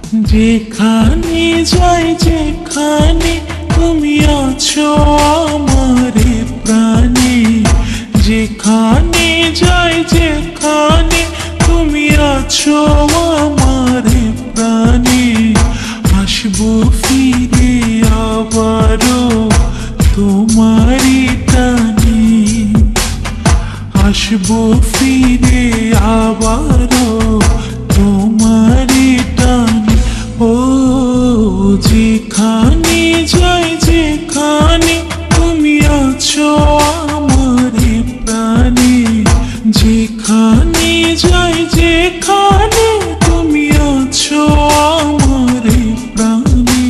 যেখানে যাই যেখানে তুমি আছো আমারে প্রাণে, যেখানে যাই যেখানে তুমি আছো আমারে প্রাণে। আসবো ফিরে আবারও তোমারই টানে, আসবো ফিরে আবারও তোমারই টানে। ও যেখানে যাই যেখানে তুমি আছো আমারে প্রাণে, যেখানে যাই যেখানে তুমি আছো আমারে প্রাণে।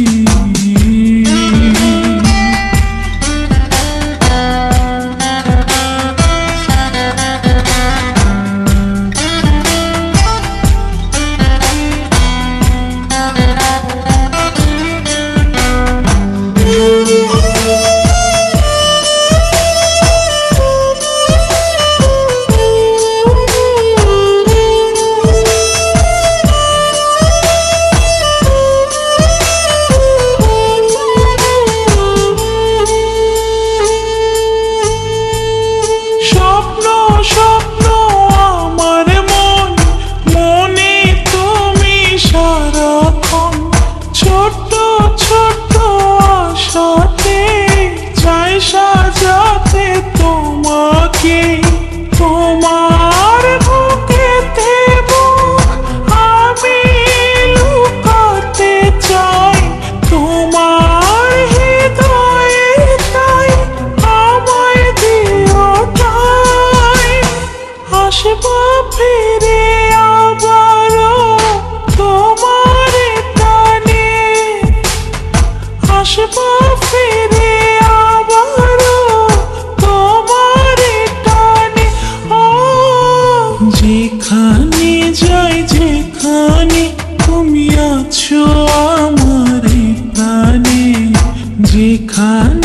স্বপ্ন আমার মন মনে তুমি সারাক্ষণ, ছোট্ট ছোট্ট আশাতে চাই সাজাতে তোমাকে। তোমার বুকেতে বুক আমি লুকাতে চাই, তোমার হৃদয়ে তাই আমায় দিও ঠাই। আসবো ফিরে আবারও তোমার টানে, আসবো ফিরে আবারও তোমার টানে। ও যেখানে যাই যেখানে তুমি আছো আমারে প্রাণে, যেখানে